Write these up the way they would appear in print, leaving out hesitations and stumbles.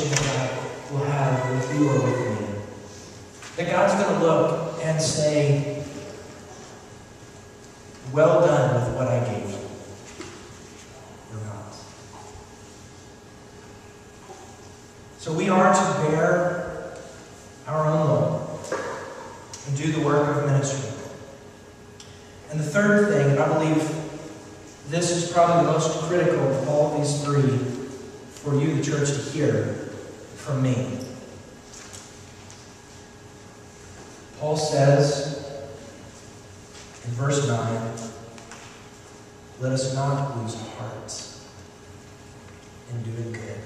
conversation that I will have with you or with me. That God's going to look and say, well done with what I gave you. Or not. So we are to bear our own load and do the work of ministry. And the third thing, and I believe this is probably the most critical of all these three for you, the church, to hear from me. Paul says in verse 9, let us not lose heart in doing good.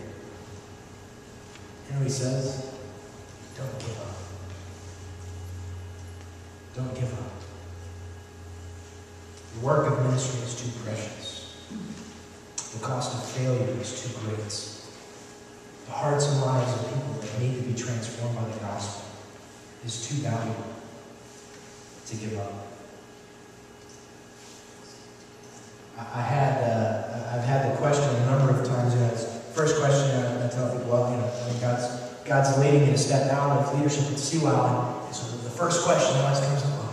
You know what he says? Don't give up. Don't give up. The work of ministry is too precious. The cost of failure is too great. The hearts and lives of people that need to be transformed by the gospel is too valuable to give up. I've had the question a number of times. First question I tell people, well, I mean, God's leading me to step out of leadership at Seawell. And so the first question always comes up, well,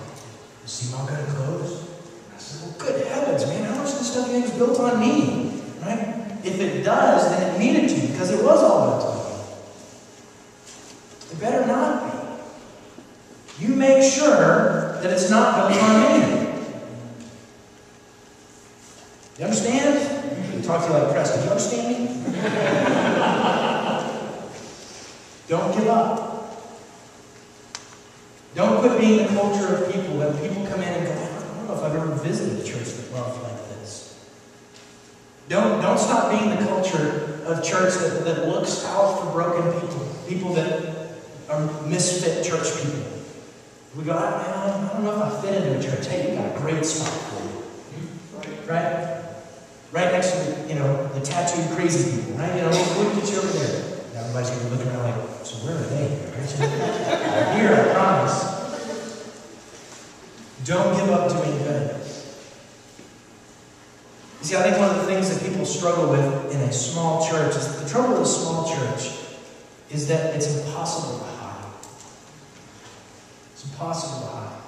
is Seawell going to close? I said, well, good heavens, man, how much of this stuff do you think is built on me? Right? If it does, then it needed to, because it was all built on me. It better not be. You make sure that it's not built on me. You understand? You talk to you like Preston. You understand me? Don't give up. Don't quit being the culture of people. When people come in and go, I don't know if I've ever visited a church that loved like this. Don't stop being the culture of church that looks out for broken people. People that are misfit church people. We go, I don't know if I fit into a church. Hey, you got a great spot for you. Right? Right next to the tattooed crazy people, right? We'll get you over there. Now everybody's going to be looking around like, so where are they? They're here, I promise. Don't give up doing good. You see, I think one of the things that people struggle with in a small church is the trouble with a small church is that it's impossible to hide. It's impossible to hide.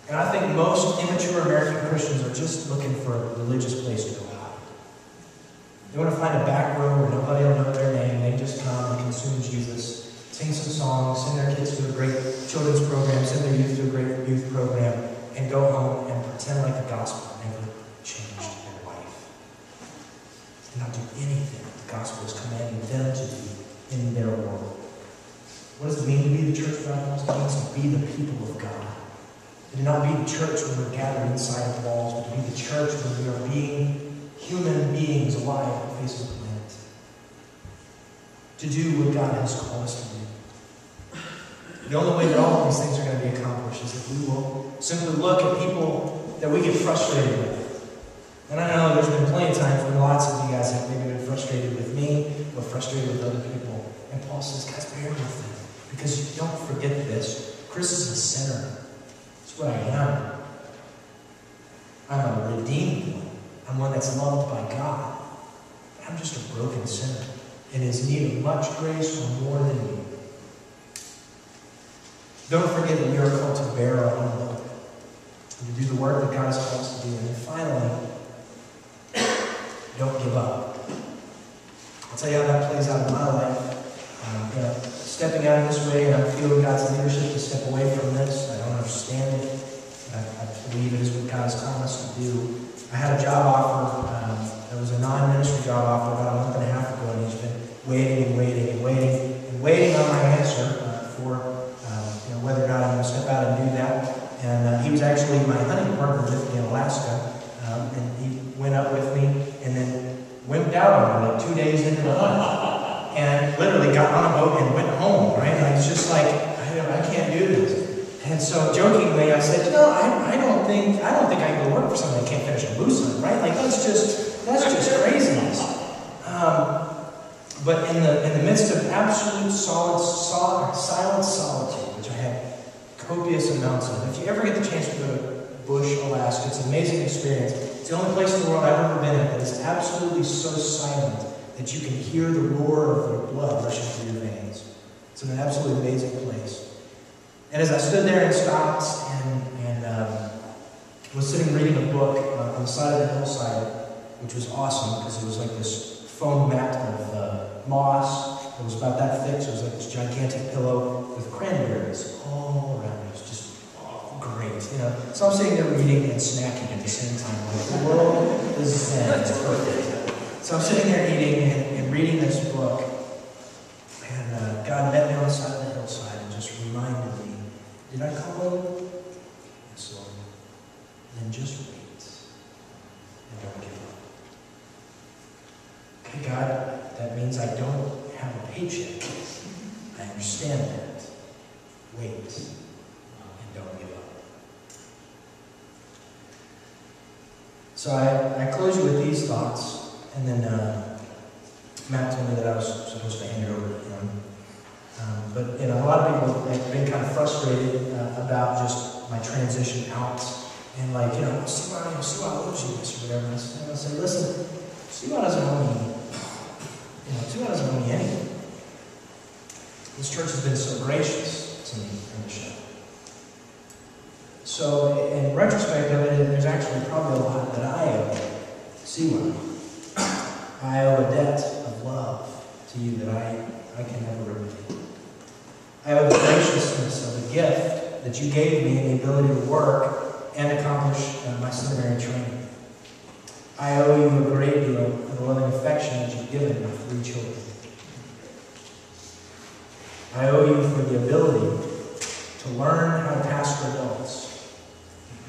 And I think most immature American Christians are just looking for a religious place to go hide. They want to find a back room where nobody will know their name. They just come and consume Jesus, sing some songs, send their kids to a great children's program, send their youth to a great youth program, and go home and pretend like the gospel never changed their life. And not do anything the gospel is commanding them to do in their world. What does it mean to be the church of God? It means to be the people of God. To not be the church when we're gathered inside of walls, but to be the church when we are being human beings alive on the face of the planet. To do what God has called us to do. The only way that all of these things are going to be accomplished is if we will simply look at people that we get frustrated with. And I know there's been plenty of times when lots of you guys have maybe been frustrated with me or frustrated with other people. And Paul says, guys, bear with them. Because you don't forget this. Chris is a sinner. What I am. I'm a redeemed one. I'm one that's loved by God. I'm just a broken sinner and is in need of much grace or more than you. Don't forget that we are called to bear our own load and to do the work that God has called us to do. And then finally, don't give up. I'll tell you how that plays out in my life. Stepping out in this way, and I'm feeling God's leadership to step away from this. I don't understand it. I believe it is what God has called us to do. I had a job offer. It was a non-ministry job offer about a month and a half ago, and he's been waiting on my answer for whether or not I'm going to step out and do that. And he was actually my hunting partner with me in Alaska, and he went up with me and then wimped out on me like 2 days into the hunt. And literally got on a boat and went home, right? And I was just like, I can't do this. And so jokingly I said, I don't think I can go work for someone that can't finish a moose hunt, right? Like that's just craziness. But in the midst of absolute silent solitude, which I had copious amounts of. If you ever get the chance to go to Bush, Alaska, it's an amazing experience. It's the only place in the world I've ever been in that is absolutely so silent that you can hear the roar of your blood rushing through your veins. It's an absolutely amazing place. And as I stood there and stopped and was sitting reading a book on the side of the hillside, which was awesome because it was like this foam mat of moss. It was about that thick, so it was like this gigantic pillow with cranberries all around it. It was just great, you know. So I'm sitting there reading and snacking at the same time. Like, the world is zen. It's perfect. So I'm sitting there eating and reading this book, and God met me on the side of the hillside and just reminded me, did I call you? Yes, Lord. And then just wait and don't give up. Okay, God, that means I don't have a paycheck. I understand that. Wait and don't give up. So I close you with these thoughts, and then Matt told me that I was supposed to hand it over to him. But you know, a lot of people have been kind of frustrated about just my transition out, and like, you know, Siwa loves you, this or whatever. And I say, listen, Siwa doesn't owe me. You know, Siwa doesn't owe me anything. This church has been so gracious to me in the show. So, in retrospect of it, there's actually probably a lot that I owe Siwa. I owe a debt of love to you that I can never repay. I owe the graciousness of the gift that you gave me and the ability to work and accomplish my seminary training. I owe you a great deal of the loving affection that you've given my 3 children. I owe you for the ability to learn how to pastor adults.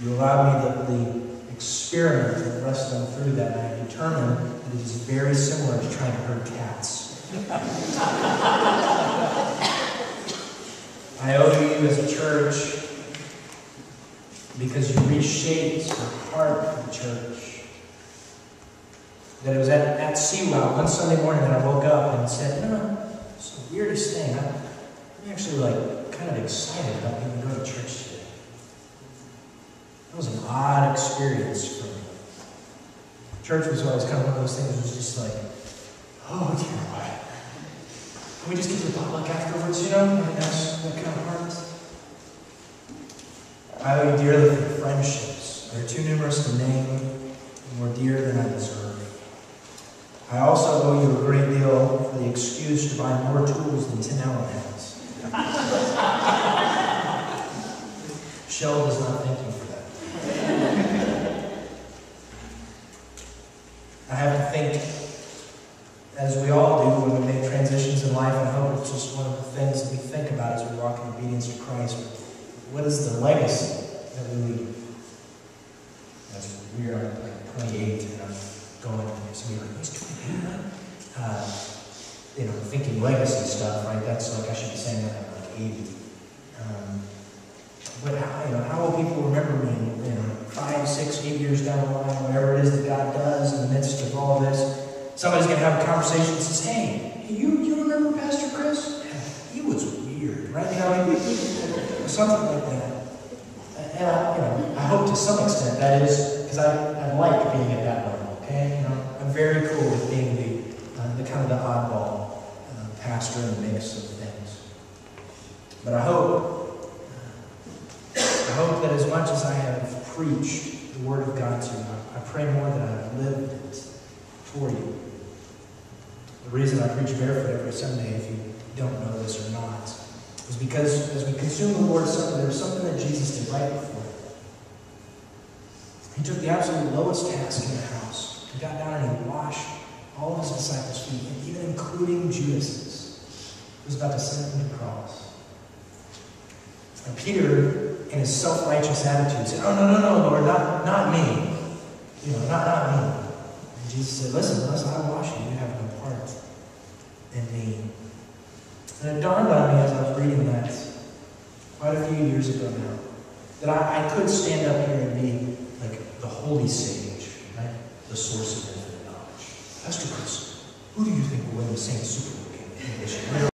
You allowed me the experiment that rushed them through that, and I determined that it is very similar to trying to herd cats. I owe you as a church because you reshaped the heart of the church. That it was at Siwa one Sunday morning that I woke up and said, you know, it's the weirdest thing. I'm actually like kind of excited about even going to church today. That was an odd experience for me. Church was always kind of one of those things that was just like, oh dear, what? Can we just get to the potluck afterwards, you know? I mean, that's that kind of heart. I owe you dearly for the friendships. They're too numerous to name, and more dear than I deserve. I also owe you a great deal for the excuse to buy more tools than 10 Allen has. Shell does not thank you for that. I have to think, as we all do when we make transitions in life, and I hope it's just one of the things that we think about as we walk in obedience to Christ. What is the legacy that we leave? That's weird. I'm like 28 and I'm going, somebody like, he's 28, you know, thinking legacy stuff, right? That's like, I should be saying that I'm like 80. But how will people remember me, 5, 6, 8 years down the line, whatever it is that God does in the midst of all this? Somebody's going to have a conversation that says, hey, you remember Pastor Chris? He was weird, right? You know, something like that. And I hope to some extent that is, because I like being at that level, okay? I'm very cool with being the kind of the oddball pastor in the mix of things. But I hope that as much as I have preached the Word of God to you, I pray more that I've lived it for you. The reason I preach barefoot every Sunday, if you don't know this or not, is because as we consume the Lord's Supper, there's something that Jesus did right before. He took the absolute lowest task in the house. He got down and he washed all of his disciples' feet, and even including Judas's, who was about to send him to the cross. And Peter, in his self-righteous attitude, said, oh, no, Lord, not me. Not me. And Jesus said, listen, unless I wash you, you have no part in me. And it dawned on me as I was reading that quite a few years ago now, that I could stand up here and be like the holy sage, right? The source of infinite knowledge. Pastor Chris, who do you think will win the Saints Super Bowl game?